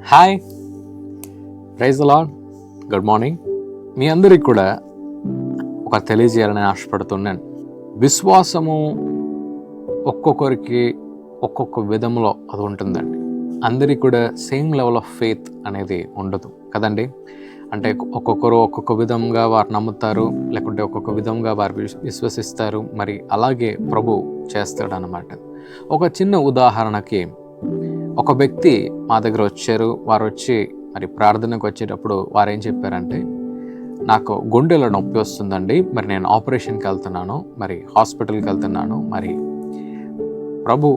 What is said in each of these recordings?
Hi, praise the Lord. Good morning. మీ అందరికి కూడా ఒక తెలియజేయాలని ఆశపడుతున్నాను. విశ్వాసము ఒక్కొక్కరికి ఒక్కొక్క విధంలో అది ఉంటుందండి. అందరికీ కూడా సేమ్ లెవెల్ ఆఫ్ ఫెయిత్ అనేది ఉండదు కదండి. అంటే ఒక్కొక్కరు ఒక్కొక్క విధంగా వారు నమ్ముతారు, లేకుంటే ఒక్కొక్క విధంగా వారు విశ్వసిస్తారు. మరి అలాగే ప్రభు చేస్తాడనమాట. ఒక చిన్న ఉదాహరణకి, ఒక వ్యక్తి మా దగ్గర వచ్చారు. వారు వచ్చి మరి ప్రార్థనకు వచ్చేటప్పుడు వారు ఏం చెప్పారంటే, నాకు గుండెలో నొప్పి వస్తుందండి, మరి నేను ఆపరేషన్కి వెళ్తున్నాను, మరి హాస్పిటల్కి వెళ్తున్నాను, మరి ప్రభు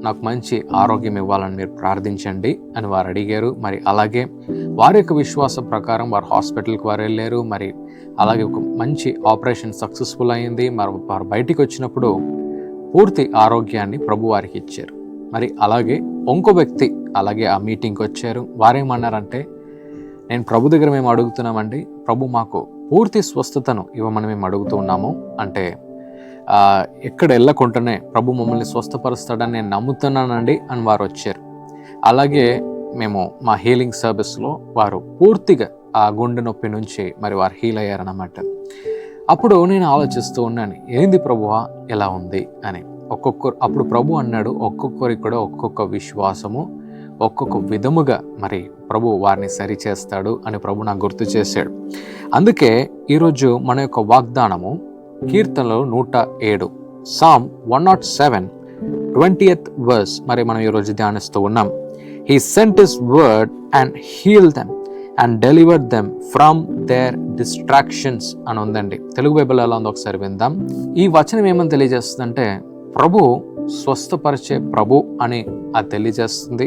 నాకు మంచి ఆరోగ్యం ఇవ్వాలని మీరు ప్రార్థించండి అని వారు అడిగారు. మరి అలాగే వారి యొక్క విశ్వాస ప్రకారం వారు హాస్పిటల్కి వారు వెళ్ళారు. మరి అలాగే ఒక మంచి ఆపరేషన్ సక్సెస్ఫుల్ అయింది. మరి వారు బయటికి వచ్చినప్పుడు పూర్తి ఆరోగ్యాన్ని ప్రభు వారికి ఇచ్చారు. మరి అలాగే ఇంకో వ్యక్తి అలాగే ఆ మీటింగ్కి వచ్చారు. వారేమన్నారంటే, నేను ప్రభు దగ్గర మేము అడుగుతున్నామండి, ప్రభు మాకు పూర్తి స్వస్థతను ఇవ్వమని మేము అడుగుతూ ఉన్నాము. అంటే ఎక్కడ వెళ్ళకుండానే ప్రభు మమ్మల్ని స్వస్థపరుస్తాడని నేను నమ్ముతున్నానండి అని వారు వచ్చారు. అలాగే మేము మా హీలింగ్ సర్వీస్లో వారు పూర్తిగా ఆ గుండె నొప్పి నుంచి మరి వారు హీల్ అయ్యారన్నమాట. అప్పుడు నేను ఆలోచిస్తూ ఉన్నాను, ఏంది ప్రభువా ఎలా ఉంది అని. అప్పుడు ప్రభు అన్నాడు, ఒక్కొక్కరికి కూడా ఒక్కొక్క విశ్వాసము ఒక్కొక్క విధముగా మరి ప్రభు వారిని సరిచేస్తాడు అని ప్రభు నాకు గుర్తు చేశాడు. అందుకే ఈరోజు మన యొక్క వాగ్దానము కీర్తనలు 107 Psalm 107 20th verse మరి మనం ఈరోజు ధ్యానిస్తూ ఉన్నాం. He sent his word and healed them and delivered them from their distractions అని ఉందండి. తెలుగు బైబిల్ ఎలా ఉందో ఒకసారి విందాం. ఈ వచనం ఏమని తెలియజేస్తుందంటే, ప్రభు స్వస్థపరిచే ప్రభు అని అది తెలియజేస్తుంది.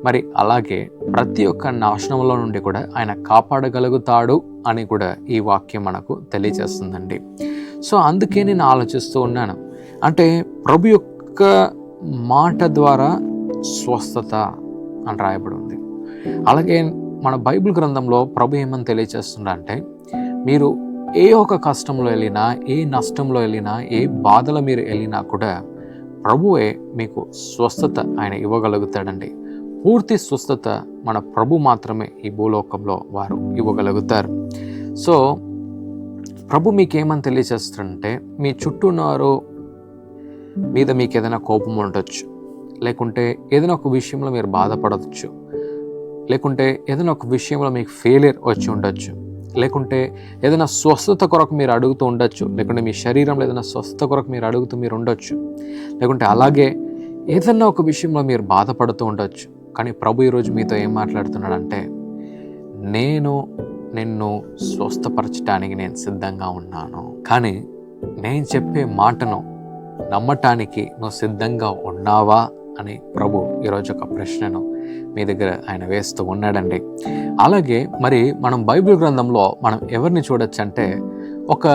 మరి అలాగే ప్రతి ఒక్క నాశనంలో నుండి కూడా ఆయన కాపాడగలుగుతాడు అని కూడా ఈ వాక్యం మనకు తెలియజేస్తుందండి. సో అందుకే నేను ఆలోచిస్తూ ఉన్నాను, అంటే ప్రభు యొక్క మాట ద్వారా స్వస్థత అని రాయబడి ఉంది. అలాగే మన బైబిల్ గ్రంథంలో ప్రభు ఏమని తెలియజేస్తుందంటే, మీరు ఏ ఒక కష్టంలో వెళ్ళినా, ఏ నష్టంలో వెళ్ళినా, ఏ బాధలో మీరు వెళ్ళినా కూడా ప్రభువే మీకు స్వస్థత ఆయన ఇవ్వగలుగుతాడండి. పూర్తి స్వస్థత మన ప్రభు మాత్రమే ఈ భూలోకంలో వారు ఇవ్వగలుగుతారు. సో ప్రభు మీకేమని తెలియజేస్తారంటే, మీ చుట్టూ ఉన్నవారు మీద మీకు ఏదైనా కోపం ఉండొచ్చు, లేకుంటే ఏదైనా ఒక విషయంలో మీరు బాధపడవచ్చు, లేకుంటే ఏదైనా ఒక విషయంలో మీకు ఫెయిలియర్ వచ్చి ఉండొచ్చు, లేకుంటే ఏదైనా స్వస్థత కొరకు మీరు అడుగుతూ ఉండొచ్చు, లేకుంటే మీ శరీరంలో ఏదైనా స్వస్థత కొరకు మీరు అడుగుతూ మీరు ఉండొచ్చు, లేకుంటే అలాగే ఏదైనా ఒక విషయంలో మీరు బాధపడుతూ ఉండొచ్చు. కానీ ప్రభు ఈరోజు మీతో ఏం మాట్లాడుతున్నాడంటే, నేను నిన్ను స్వస్థపరచడానికి నేను సిద్ధంగా ఉన్నాను, కానీ నేను చెప్పే మాటను నమ్మటానికి నువ్వు సిద్ధంగా ఉన్నావా అని ప్రభు ఈరోజు ఒక ప్రశ్నను మీ దగ్గర ఆయన వేస్తూ ఉన్నాడండి. అలాగే మరి మనం బైబిల్ గ్రంథంలో మనం ఎవరిని చూడొచ్చు అంటే, ఒక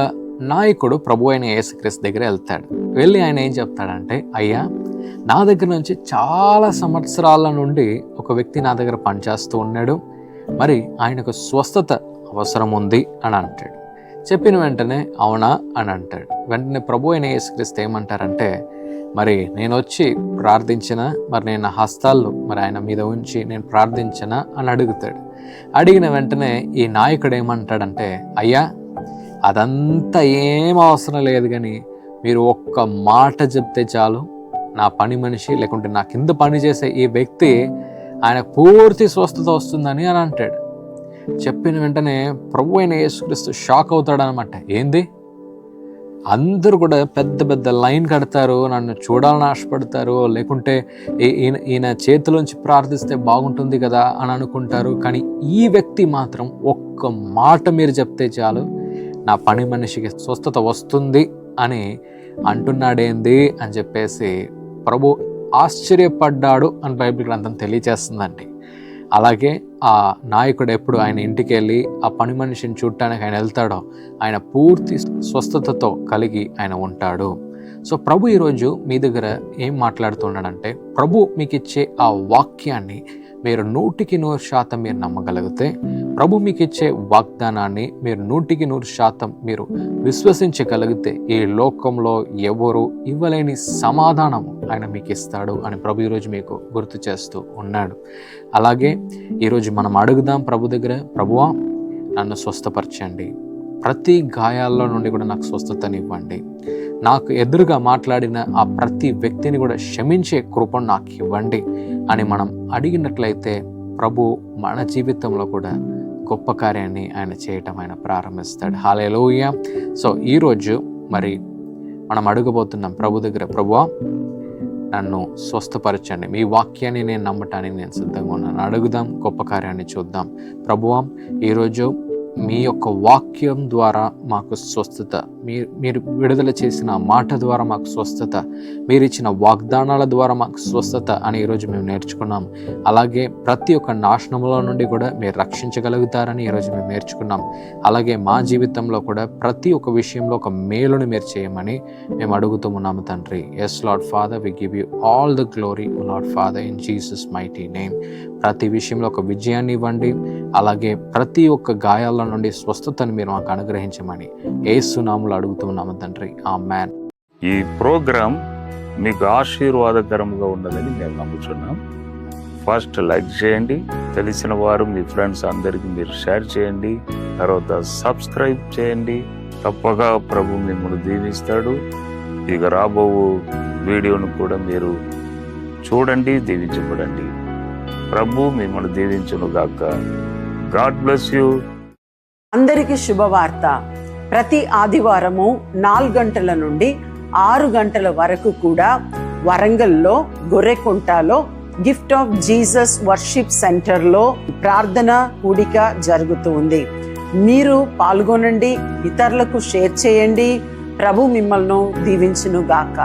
నాయకుడు ప్రభు అయిన యేసుక్రీస్తు దగ్గర వెళ్తాడు. వెళ్ళి ఆయన ఏం చెప్తాడంటే, అయ్యా, నా దగ్గర నుంచి చాలా సంవత్సరాల నుండి ఒక వ్యక్తి నా దగ్గర పనిచేస్తూ ఉన్నాడు, మరి ఆయనకు స్వస్థత అవసరం ఉంది అని అంటాడు. చెప్పిన వెంటనే అవునా అని అంటాడు. వెంటనే ప్రభు అయిన యేసుక్రీస్తు ఏమంటారంటే, మరి నేను వచ్చి ప్రార్థించిన, మరి నేను నా హస్తాల్లో మరి ఆయన మీద ఉంచి నేను ప్రార్థించనా అని అడుగుతాడు. అడిగిన వెంటనే ఈ నాయకుడు ఏమంటాడంటే, అయ్యా, అదంతా ఏం అవసరం లేదు, కానీ మీరు ఒక్క మాట చెప్తే చాలు, నా పని మనిషి లేకుంటే నా కింద పని చేసే ఈ వ్యక్తి ఆయన పూర్తి స్వస్థత వస్తుందని అని అంటాడు. చెప్పిన వెంటనే ప్రభు అయిన యేసుక్రీస్తు షాక్ అవుతాడనమాట. ఏంది, అందరూ కూడా పెద్ద పెద్ద లైన్ కడతారు, నన్ను చూడాలని ఆశపడతారు, లేకుంటే ఈయన చేతిలోంచి ప్రార్థిస్తే బాగుంటుంది కదా అని అనుకుంటారు, కానీ ఈ వ్యక్తి మాత్రం ఒక్క మాట మీరు చెప్తే చాలు, నా పని మనిషికి స్వస్థత వస్తుంది అని అంటున్నాడేంది అని చెప్పేసి ప్రభు ఆశ్చర్యపడ్డాడు అని బైబిల్ గ్రంథం తెలియజేస్తుందండి. అలాగే ఆ నాయకుడు ఎప్పుడు ఆయన ఇంటికి వెళ్ళి ఆ పని మనిషిని చూడటానికి ఆయన వెళ్తాడో, ఆయన పూర్తి స్వస్థతతో కలిగి ఆయన ఉంటాడు. సో ప్రభు ఈరోజు మీ దగ్గర ఏం మాట్లాడుతున్నాడంటే, ప్రభు మీకు ఇచ్చే ఆ వాక్యాన్ని మీరు 100% మీరు నమ్మగలిగితే ప్రభు మీకు ఇచ్చే వాగ్దానాన్ని మీరు 100% మీరు విశ్వసించగలిగితే ఈ లోకంలో ఎవరు ఇవ్వలేని సమాధానము ఆయన మీకు ఇస్తాడు అని ప్రభు ఈరోజు మీకు గుర్తు చేస్తూ ఉన్నాడు. అలాగే ఈరోజు మనం అడుగుదాం ప్రభు దగ్గర, ప్రభువా నన్ను స్వస్థపరచండి, ప్రతి గాయాల్లో నుండి కూడా నాకు స్వస్థతనివ్వండి, నాకు ఎదురుగా మాట్లాడిన ఆ ప్రతి వ్యక్తిని కూడా క్షమించే కృపను నాకు ఇవ్వండి అని మనం అడిగినట్లయితే ప్రభు మన జీవితంలో కూడా గొప్ప కార్యాన్ని ఆయన చేయటం ఆయన ప్రారంభిస్తాడు. హల్లెలూయా. సో ఈరోజు మరి మనం అడగబోతున్నాం ప్రభు దగ్గర, ప్రభువా నన్ను స్వస్థపరచండి, మీ వాక్యాన్ని నేను నమ్మటానికి నేను సిద్ధంగా ఉన్నాను. అడుగుదాం, గొప్ప కార్యాన్ని చూద్దాం. ప్రభువా ఈరోజు మీ యొక్క వాక్యం ద్వారా మాకు స్వస్థత, మీరు విడుదల చేసిన మాట ద్వారా మాకు స్వస్థత, మీరు ఇచ్చిన వాగ్దానాల ద్వారా మాకు స్వస్థత అని ఈరోజు మేము నేర్చుకున్నాం. అలాగే ప్రతి ఒక్క నాశనంలో నుండి కూడా మీరు రక్షించగలుగుతారని ఈరోజు మేము నేర్చుకున్నాం. అలాగే మా జీవితంలో కూడా ప్రతి ఒక్క విషయంలో ఒక మేలుని మీరు చేయమని మేము అడుగుతూ ఉన్నాము తండ్రి. Yes Lord Father, we give you all the glory Lord Father in Jesus mighty name. ప్రతి విషయంలో ఒక విజయాన్ని ఇవ్వండి, అలాగే ప్రతి ఒక్క గాయాల నుండి స్వస్థతను మీరు మాకు అనుగ్రహించమని యేసు నామములో అడుగుతున్నాము తండ్రి. ఆమేన్. ఈ ప్రోగ్రాం మీకు ఆశీర్వాదకరంగా ఉన్నదని మేము నమ్ముతున్నాం. ఫస్ట్ లైక్ చేయండి, తెలిసిన వారు మీ ఫ్రెండ్స్ అందరికీ మీరు షేర్ చేయండి, తర్వాత సబ్స్క్రైబ్ చేయండి. తప్పగా ప్రభు మిమ్మల్ని దీవిస్తాడు. ఇక రాబో వీడియోను కూడా మీరు చూడండి, దీవించబడండి. ప్రభు మిమ్మల్ని దీవించును గాక. God bless you. అందరికీ శుభవార్త. ప్రతి ఆదివారము 4 గంటల నుండి 6 గంటల వరకు కూడా వరంగల్లో గొర్రెకుంటలో గిఫ్ట్ ఆఫ్ జీసస్ వర్షిప్ సెంటర్లో ప్రార్థన కూడిక జరుగుతూ ఉంది. మీరు పాల్గొనండి, ఇతరులకు షేర్ చేయండి. ప్రభు మిమ్మల్ని దీవించును గాక.